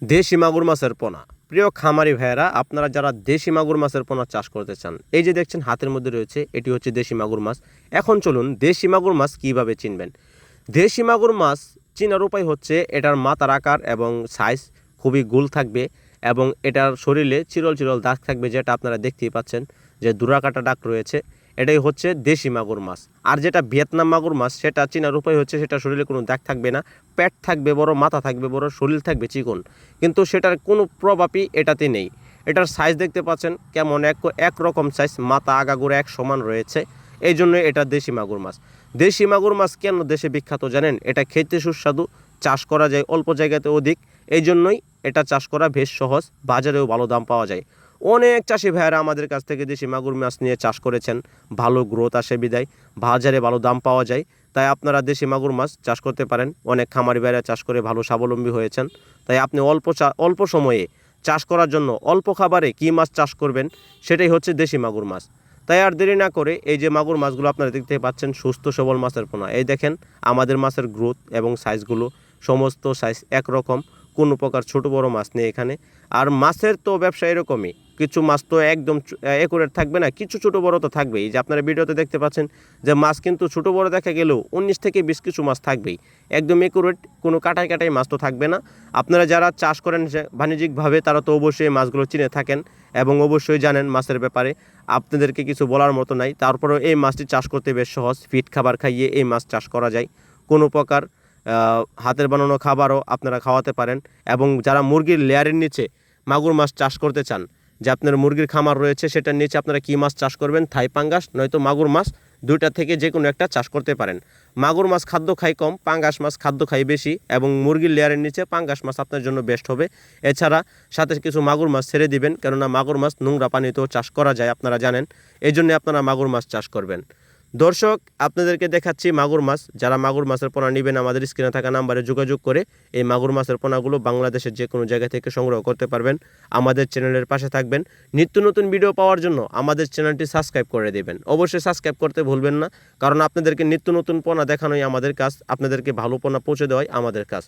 দেশি মাগুর মাছের পোনা। প্রিয় খামারি ভাইয়েরা, আপনারা যারা দেশি মাগুর মাছের পোনা চাষ করতে চান, এই যে দেখছেন হাতের মধ্যে রয়েছে, এটি হচ্ছে দেশি মাগুর মাছ। এখন চলুন দেশি মাগুর মাছ কীভাবে চিনবেন। দেশি মাগুর মাছ চেনার উপায় হচ্ছে এটার মাথার আকার এবং সাইজ খুবই গোল থাকবে এবং এটার শরীরে চিরল চিরল দাগ থাকবে, যেটা আপনারা দেখতেই পাচ্ছেন যে দুরাকাটা দাগ রয়েছে। এটাই হচ্ছে দেশি মাগুর মাছ। আর যেটা ভিয়েতনাম মাগুর মাছ, সেটা চেনার উপায় হচ্ছে সেটা শরীরে কোনো দাগ থাকবে না, পেট থাকবে বড়, মাথা থাকবে বড়, শরীর থাকবে চিকন, কিন্তু সেটার কোনো প্রভাবই এটাতে নেই। এটার সাইজ দেখতে পাচ্ছেন কেমন, একরকম সাইজ, মাথা আগাগোড়া এক সমান রয়েছে। এই জন্য এটা দেশি মাগুর মাছ। দেশি মাগুর মাছ কেন দেশে বিখ্যাত জানেন? এটা খেতে সুস্বাদু, চাষ করা যায় অল্প জায়গাতে অধিক, এই জন্যই এটা চাষ করা বেশ সহজ, বাজারেও ভালো দাম পাওয়া যায়। অনেক চাষি ভাইয়েরা আমাদের কাছ থেকে দেশি মাগুর মাছ নিয়ে চাষ করেছেন, ভালো গ্রোথ আসে বিদায়, বাজারে ভালো দাম পাওয়া যায়। তাই আপনারা দেশি মাগুর মাছ চাষ করতে পারেন। অনেক খামারি ভাইয়েরা চাষ করে ভালো স্বাবলম্বী হয়েছেন। তাই আপনি অল্প সময়ে চাষ করার জন্য অল্প খাবারে কী মাছ চাষ করবেন, সেটাই হচ্ছে দেশি মাগুর মাছ। তাই আর দেরি না করে এই যে মাগুর মাছগুলো আপনারা দেখতে পাচ্ছেন, সুস্থ সবল মাছের পোনা। এই দেখেন আমাদের মাছের গ্রোথ এবং সাইজগুলো, সমস্ত সাইজ একরকম, কোনো প্রকার ছোট বড় মাছ নেই এখানে। আর মাছের তো ব্যবসা এরকমই, কিছু মাছ তো একদম একুরেট থাকবে না, কিছু ছোট বড় তো থাকবেই। এই যে আপনারা ভিডিওতে দেখতে পাচ্ছেন যে মাছ কিন্তু ছোট বড় দেখা গেলেও 19 থেকে 20 কিছু মাছ থাকবেই, একদম একুরেট, কোনো কাটাই কাটাই মাছ তো থাকবে না। আপনারা যারা চাষ করেন বাণিজ্যিকভাবে, তারা তো অবশ্যই মাছগুলো চিনে থাকেন এবং অবশ্যই জানেন মাছের ব্যাপারে, আপনাদেরকে কিছু বলার মতো নাই। তারপরেও এই মাছটি চাষ করতে বেশ সহজ, ফিট খাবার খাইয়ে এই মাছ চাষ করা যায়। কোনো প্রকার হাতের বানানো খাবারও আপনারা খাওয়াতে পারেন। এবং যারা মুরগির লেয়ারের নিচে মাগুর মাছ চাষ করতে চান, যে আপনার মুরগির খামার রয়েছে, সেটার নিচে আপনারা কী মাছ চাষ করবেন, থাই পাঙ্গাস নয়তো মাগুর মাছ, দুইটা থেকে যে কোনো একটা চাষ করতে পারেন। মাগুর মাছ খাদ্য খায় কম, পাঙ্গাস মাছ খাদ্য খায় বেশি, এবং মুরগির লেয়ারের নিচে পাঙ্গাস মাছ আপনার জন্য বেস্ট হবে। এছাড়া সাথে কিছু মাগুর মাছ ছেড়ে দিবেন, কেননা মাগুর মাছ নোংরা পানিতেও চাষ করা যায়, আপনারা জানেন। এই জন্যে আপনারা মাগুর মাছ চাষ করবেন। দর্শক, আপনাদেরকে দেখাচ্ছি মাগুর মাছ। যারা মাগুর মাছের পোনা নেবেন, আমাদের স্ক্রিনে থাকা নাম্বারে যোগাযোগ করে এই মাগুর মাছের পোনাগুলো বাংলাদেশের যে কোনো জায়গা থেকে সংগ্রহ করতে পারবেন। আমাদের চ্যানেলের পাশে থাকবেন, নিত্য নতুন ভিডিও পাওয়ার জন্য আমাদের চ্যানেলটি সাবস্ক্রাইব করে দেবেন। অবশ্যই সাবস্ক্রাইব করতে ভুলবেন না, কারণ আপনাদেরকে নিত্য নতুন পোনা দেখানোই আমাদের কাজ, আপনাদেরকে ভালো পোনা পৌঁছে দেওয়াই আমাদের কাজ।